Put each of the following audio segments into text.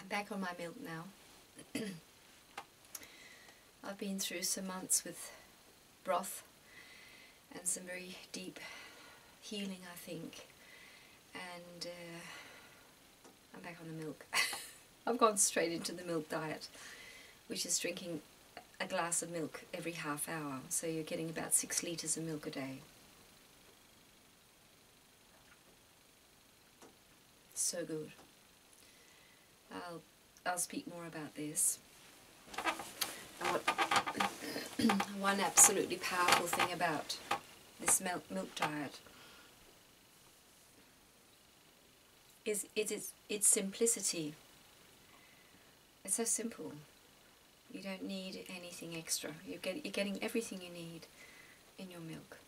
back on my milk now. I've been through some months with broth and some very deep healing, I think, and I'm back on the milk. I've gone straight into the milk diet, which is drinking a glass of milk every half hour, so you're getting about 6 litres of milk a day. So good. I'll speak more about this. One absolutely powerful thing about this milk diet is its simplicity. It's so simple. You don't need anything extra. You're getting everything you need in your milk.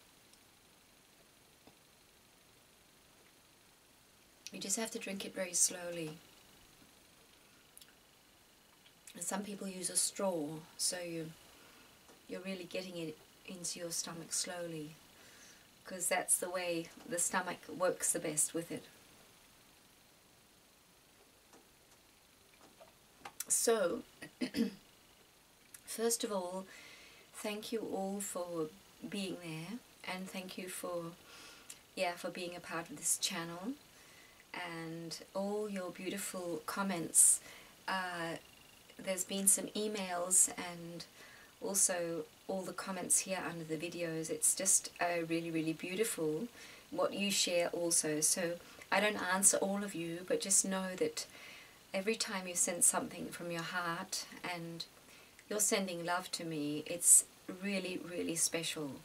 You just have to drink it very slowly. And some people use a straw, so you're really getting it into your stomach slowly, because that's the way the stomach works the best with it. So, first of all, thank you all for being there, and thank you for being a part of this channel, and all your beautiful comments. There's been some emails and also all the comments here under the videos. It's just really, really beautiful what you share also. So I don't answer all of you, but just know that every time you send something from your heart and you're sending love to me, it's really, really special.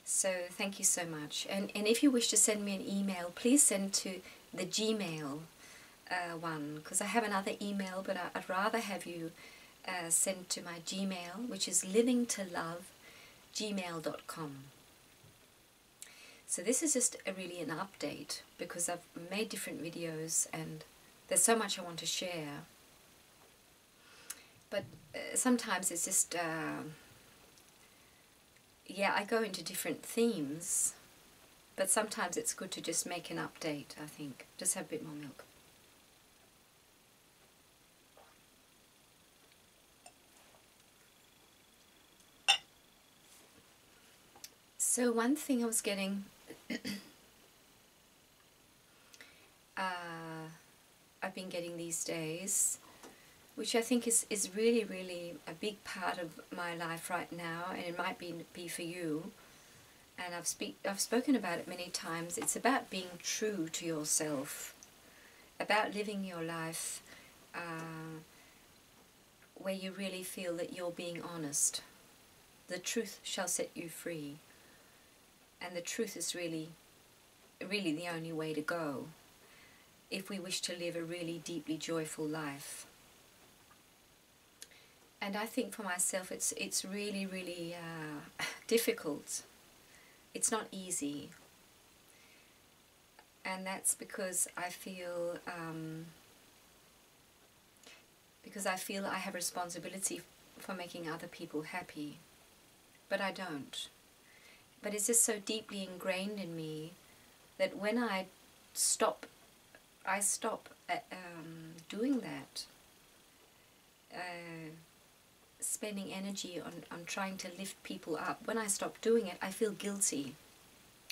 So thank you so much. And if you wish to send me an email, please send to the Gmail one, because I have another email, but I'd rather have you send to my Gmail, which is livingtolove@gmail.com. So this is just really an update, because I've made different videos and there's so much I want to share, but sometimes it's just I go into different themes, but sometimes it's good to just make an update. I think just have a bit more milk. So one thing I was getting, I've been getting these days, which I think is really, really a big part of my life right now, and it might be for you, and I've spoken about it many times. It's about being true to yourself, about living your life where you really feel that you're being honest. The truth shall set you free. And the truth is really, really the only way to go if we wish to live a really deeply joyful life. And I think for myself it's really, really difficult. It's not easy. And that's because I feel I have responsibility for making other people happy. But I don't. But it's just so deeply ingrained in me that when I stop doing that, spending energy on trying to lift people up. When I stop doing it, I feel guilty.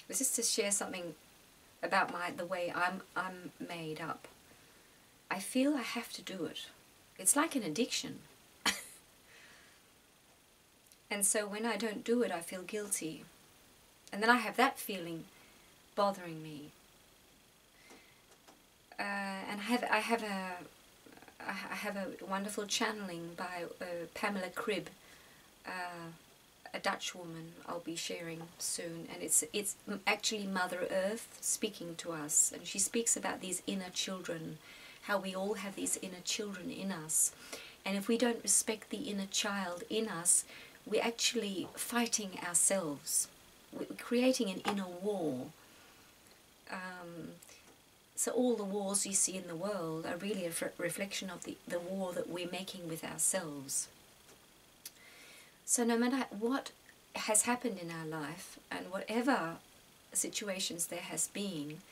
It's just to share something about the way I'm made up. I feel I have to do it. It's like an addiction. And so when I don't do it, I feel guilty. And then I have that feeling bothering me. And I have a wonderful channeling by Pamela Cribb, a Dutch woman I'll be sharing soon, and it's actually Mother Earth speaking to us, and she speaks about these inner children, how we all have these inner children in us, and if we don't respect the inner child in us, we're actually fighting ourselves. We're creating an inner war. So all the wars you see in the world are really a reflection of the war that we're making with ourselves. So no matter what has happened in our life, and whatever situations there has been,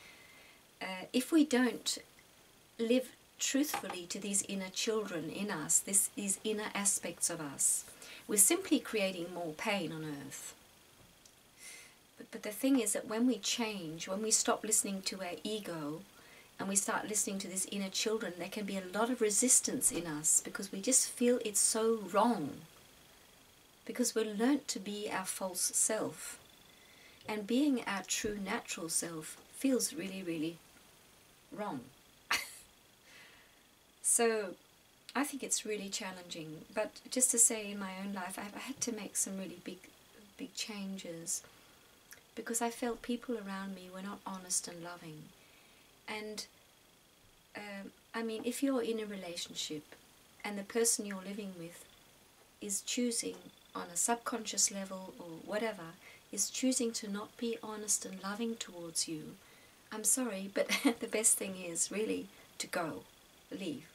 if we don't live truthfully to these inner children in us, these inner aspects of us, we're simply creating more pain on earth. But the thing is that when we change, when we stop listening to our ego and we start listening to these inner children, there can be a lot of resistance in us because we just feel it's so wrong. Because we're learnt to be our false self. And being our true natural self feels really, really wrong. So I think it's really challenging. But just to say, in my own life, I had to make some really big changes because I felt people around me were not honest and loving. And I mean, if you're in a relationship and the person you're living with is choosing on a subconscious level or whatever, is choosing to not be honest and loving towards you, I'm sorry, but the best thing is really to go, leave,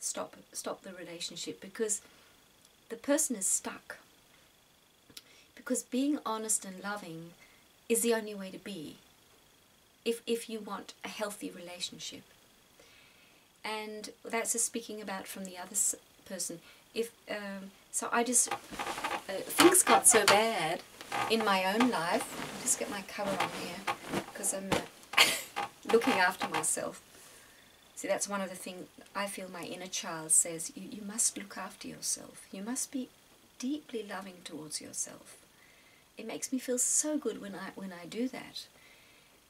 stop the relationship, because the person is stuck. Because being honest and loving is the only way to be if you want a healthy relationship. And that's just speaking about from the other person. So I just, things got so bad in my own life. I'll just get my cover on here because I'm looking after myself. See, that's one of the things I feel my inner child says, you must look after yourself. You must be deeply loving towards yourself. It makes me feel so good when I do that.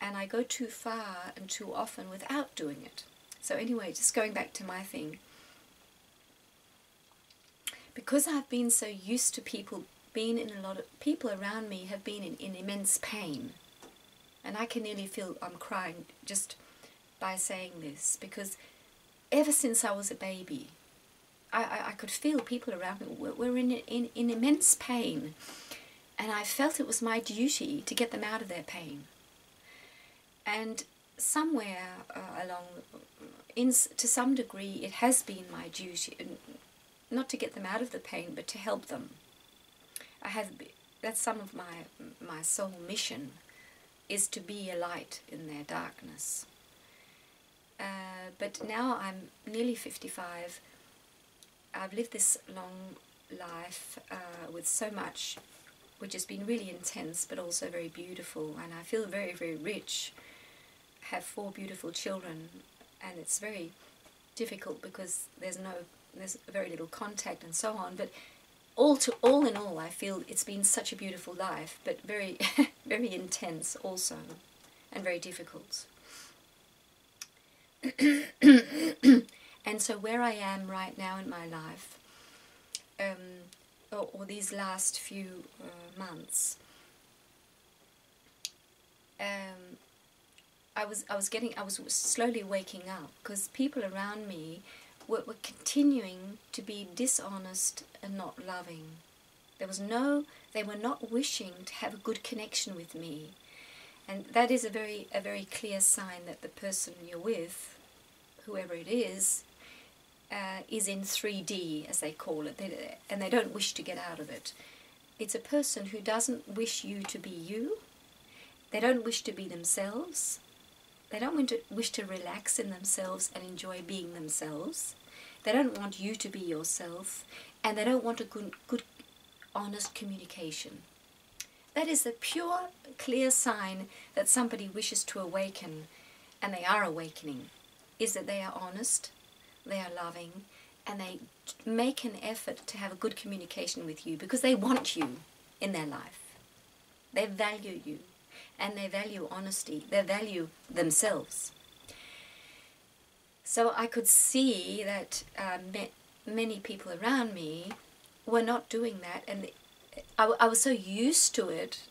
And I go too far and too often without doing it. So anyway, just going back to my thing. Because I've been so used to people being in people around me have been in immense pain. And I can nearly feel I'm crying just by saying this. Because ever since I was a baby, I could feel people around me were in immense pain. And I felt it was my duty to get them out of their pain. And somewhere to some degree, it has been my duty, not to get them out of the pain, but to help them. That's some of my soul mission, is to be a light in their darkness. But now I'm nearly 55. I've lived this long life with so much, which has been really intense, but also very beautiful, and I feel very, very rich. I have 4 beautiful children, and it's very difficult because there's very little contact and so on, but all in all, I feel it's been such a beautiful life, but very, very intense also, and very difficult. And so where I am right now in my life, or these last few months, I was slowly waking up because people around me were continuing to be dishonest and not loving. They were not wishing to have a good connection with me, and that is a very clear sign that the person you're with, whoever it is in 3D, as they call it, and they don't wish to get out of it. It's a person who doesn't wish you to be you. They don't wish to be themselves. They don't wish to relax in themselves and enjoy being themselves. They don't want you to be yourself, and they don't want a good, honest communication. That is the pure, clear sign that somebody wishes to awaken, and they are awakening, is that they are honest, they are loving, and they make an effort to have a good communication with you because they want you in their life. They value you, and they value honesty. They value themselves. So I could see that many people around me were not doing that, and I was so used to it.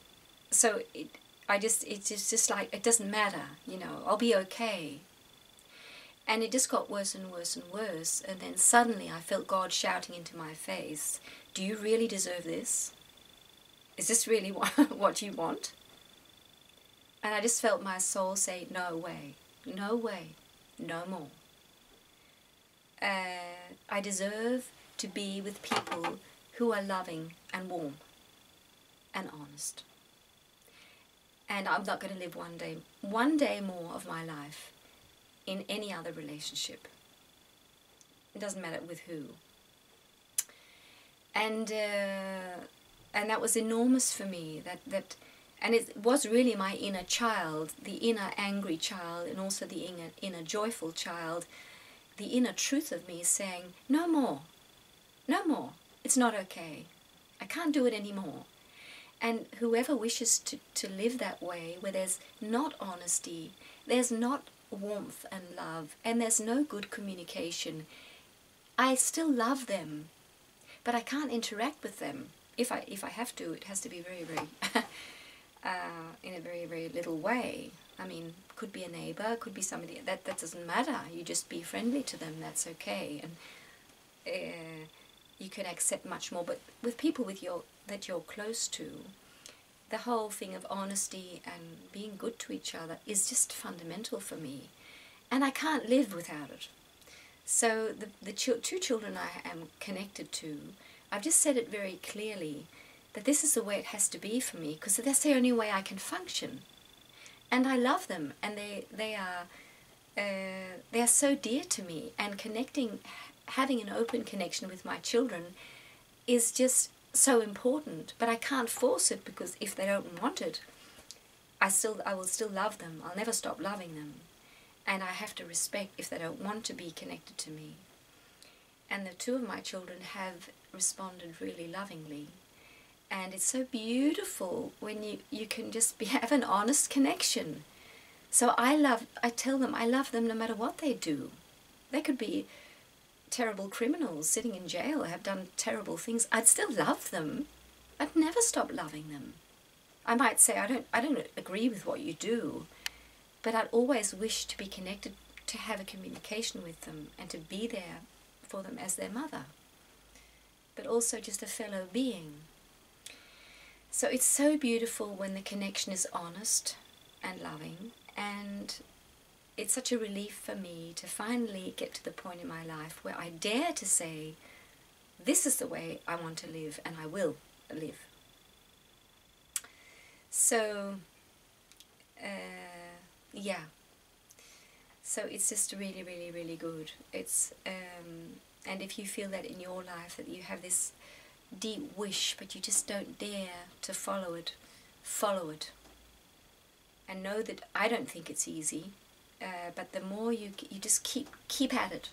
So it's just like, it doesn't matter, I'll be okay. And it just got worse and worse and worse. And then suddenly I felt God shouting into my face, do you really deserve this? Is this really what you want? And I just felt my soul say, no way, no way, no more. I deserve to be with people who are loving and warm and honest. And I'm not going to live one day more of my life in any other relationship. It doesn't matter with who. And that was enormous for me. And it was really my inner child, the inner angry child, and also the inner joyful child, the inner truth of me saying, no more, no more, it's not okay, I can't do it anymore. And whoever wishes to live that way, where there's not honesty, there's not warmth and love, and there's no good communication, I still love them, but I can't interact with them. If I have to, it has to be very, very, in a very, very little way. I mean, could be a neighbor, could be somebody, that doesn't matter. You just be friendly to them, that's okay. And you can accept much more. But with people that you're close to, the whole thing of honesty and being good to each other is just fundamental for me. And I can't live without it. So the two children I am connected to, I've just said it very clearly, that this is the way it has to be for me, because that's the only way I can function. And I love them, and they are so dear to me, and having an open connection with my children is just so important. But I can't force it, because if they don't want it, I will still love them. I'll never stop loving them. And I have to respect if they don't want to be connected to me. And the two of my children have responded really lovingly. And it's so beautiful when you can just have an honest connection. So I tell them I love them no matter what they do. They could be terrible criminals sitting in jail, have done terrible things. I'd still love them. I'd never stop loving them. I might say, I don't agree with what you do, but I'd always wish to be connected, to have a communication with them, and to be there for them as their mother, but also just a fellow being. So it's so beautiful when the connection is honest and loving, and it's such a relief for me to finally get to the point in my life where I dare to say, this is the way I want to live, and I will live. So, yeah. So it's just really, really, really good. It's and if you feel that in your life, that you have this deep wish, but you just don't dare to follow it, and know that I don't think it's easy, but the more you just keep at it,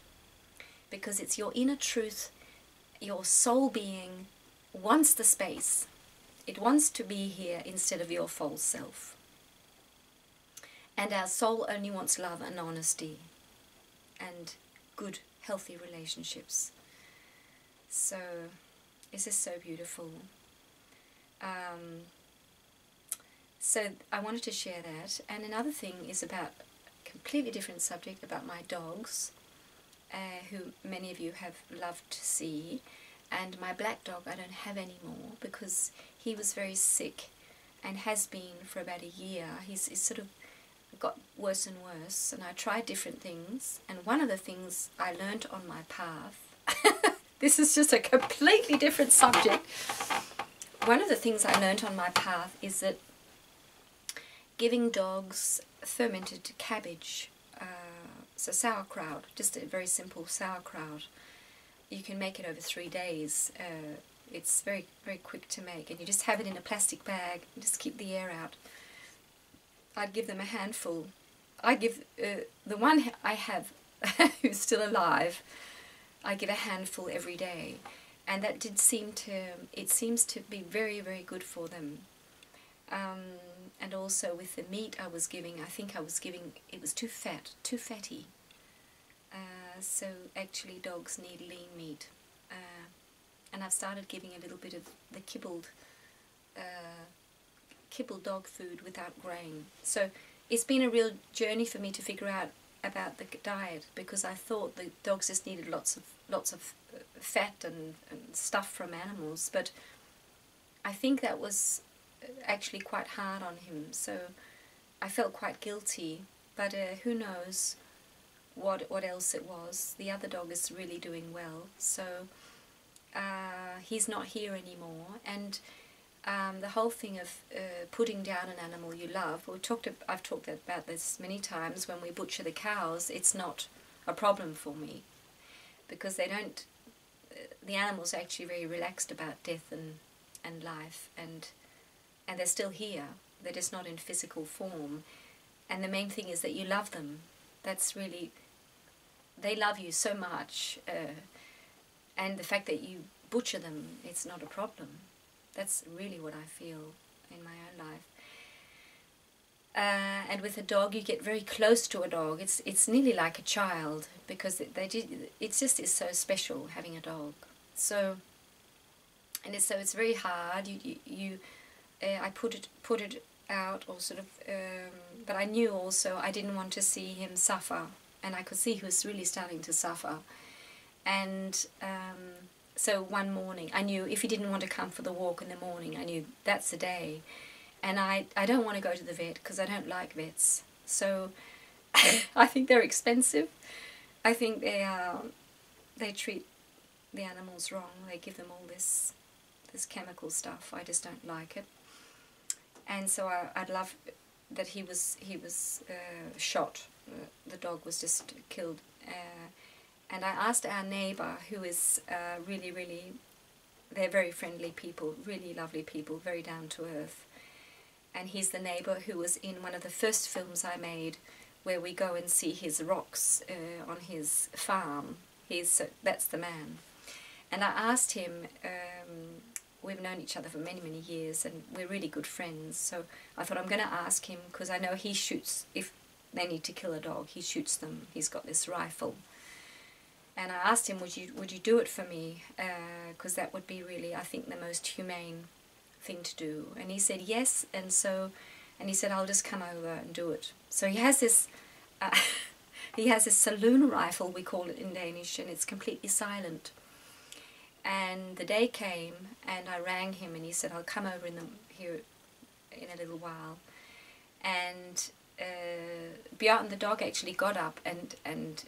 because it's your inner truth, your soul being wants the space. It wants to be here instead of your false self. And our soul only wants love and honesty and good, healthy relationships. So this is so beautiful. So I wanted to share that. And another thing is about a completely different subject, about my dogs, who many of you have loved to see. And my black dog I don't have anymore, because he was very sick and has been for about a year. He's sort of got worse and worse, and I tried different things, and one of the things I learnt on my path, this is just a completely different subject, one of the things I learnt on my path is that giving dogs fermented cabbage, so sauerkraut, just a very simple sauerkraut, you can make it over 3 days. It's very, very quick to make, and you just have it in a plastic bag and just keep the air out. I'd give them a handful. I give the one I have who's still alive, I give a handful every day, and that seems to be very, very good for them. And also with the meat I was giving, it was too fatty. So actually dogs need lean meat, and I've started giving a little bit of the kibbled dog food without grain. So it's been a real journey for me to figure out about the diet, because I thought the dogs just needed lots of fat and stuff from animals, but I think that was actually quite hard on him, so I felt quite guilty, but who knows what else it was. The other dog is really doing well, so he's not here anymore, and the whole thing of putting down an animal you love. I've talked about this many times. When we butcher the cows, it's not a problem for me, because they don't. The animals are actually very relaxed about death and life, and they're still here. They're just not in physical form. And the main thing is that you love them. That's really, they love you so much, and the fact that you butcher them, it's not a problem. That's really what I feel in my own life. And with a dog, you get very close to a dog. It's nearly like a child, because it just is so special having a dog. So, and it's very hard. I put it out, or sort of, but I knew also I didn't want to see him suffer, and I could see he was really starting to suffer. And so one morning, I knew if he didn't want to come for the walk in the morning, I knew that's the day. And I don't want to go to the vet, because I don't like vets. So I think they're expensive. I think they treat the animals wrong. They give them all this chemical stuff. I just don't like it. And so I'd love that he was shot. The dog was just killed. And I asked our neighbour, who is really, they're very friendly people, really lovely people, very down to earth. And he's the neighbour who was in one of the first films I made, where we go and see his rocks on his farm. That's the man. And I asked him, we've known each other for many years, and we're really good friends, so I thought I'm going to ask him, because I know he shoots, if they need to kill a dog, he shoots them. He's got this rifle. And I asked him, would you do it for me, because that would be really, I think, the most humane thing to do. And he said yes, and he said, I'll just come over and do it. So he has this saloon rifle, we call it in Danish, and it's completely silent. And the day came, and I rang him, and he said, I'll come over here in a little while. And Bjørn, the dog, actually got up and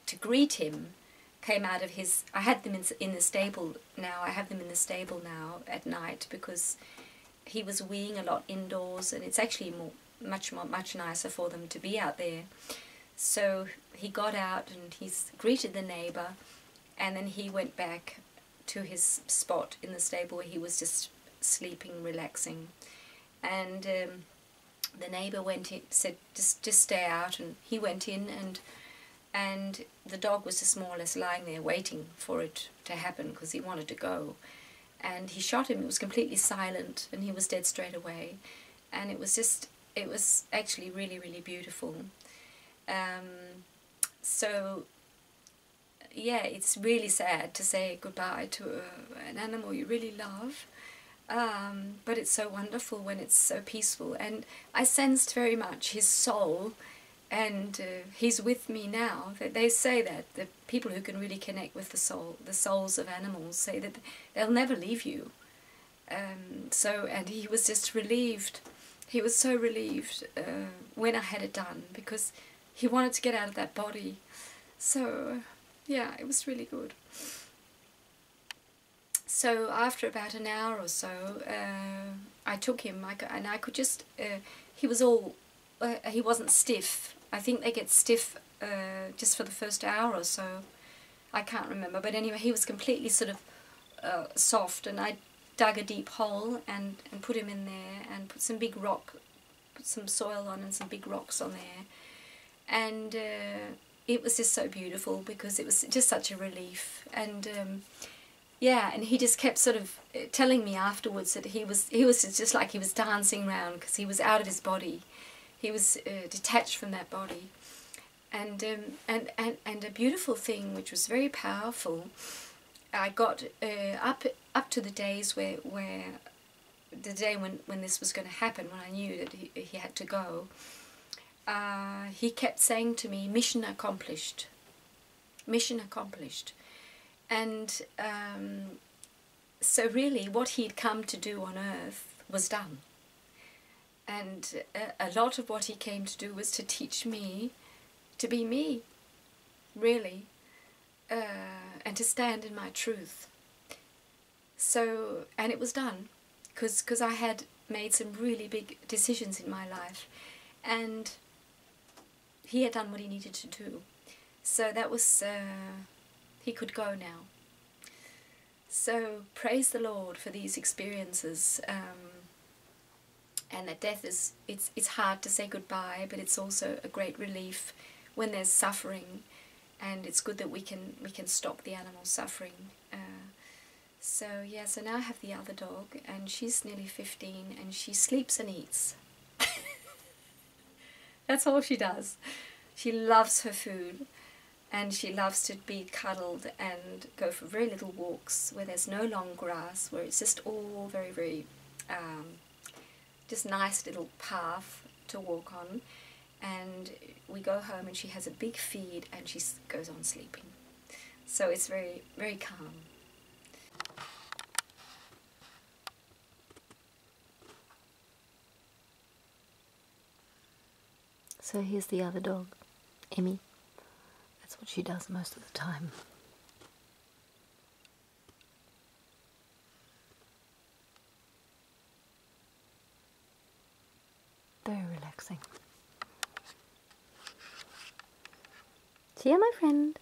to greet him, came out of his... I had them in the stable now. I have them in the stable now at night, because he was weeing a lot indoors, and it's actually much nicer for them to be out there. So he got out and he's greeted the neighbour, and then he went back to his spot in the stable where he was just sleeping, relaxing. And the neighbour went in, said just stay out, and he went in, and the dog was just more or less lying there waiting for it to happen, because he wanted to go. And he shot him. It was completely silent, and he was dead straight away. And it was actually really beautiful. So yeah, it's really sad to say goodbye to an animal you really love, but it's so wonderful when it's so peaceful. And I sensed very much his soul, and he's with me now. They say that the people who can really connect with the souls of animals, say that they'll never leave you. And he was just relieved. He was so relieved when I had it done, because he wanted to get out of that body. So yeah, it was really good. So after about an hour or so, I took him, and I could just, he wasn't stiff. I think they get stiff just for the first hour or so. I can't remember, but anyway, he was completely sort of soft, and I dug a deep hole and put him in there, and put some soil on and some big rocks on there. And it was just so beautiful, because it was just such a relief. And yeah, and he just kept sort of telling me afterwards that he was just like he was dancing around, because he was out of his body. He was detached from that body. And a beautiful thing, which was very powerful, I got up to the days where the day when this was going to happen, when I knew that he had to go. He kept saying to me, mission accomplished, mission accomplished. And so really what he'd come to do on earth was done. And a lot of what he came to do was to teach me to be me, really, and to stand in my truth. So, and it was done. because I had made some really big decisions in my life, and he had done what he needed to do. So that was, he could go now. So praise the Lord for these experiences, and that death is, it's hard to say goodbye, but it's also a great relief when there's suffering, and it's good that we can stop the animal suffering. So yeah, so now I have the other dog, and she's nearly 15, and she sleeps and eats. That's all she does. She loves her food, and she loves to be cuddled and go for very little walks where there's no long grass, where it's just all very, very, just nice little path to walk on. And we go home and she has a big feed and she goes on sleeping. So it's very, very calm. So here's the other dog, Emmy. That's what she does most of the time. Very relaxing. See you, my friend.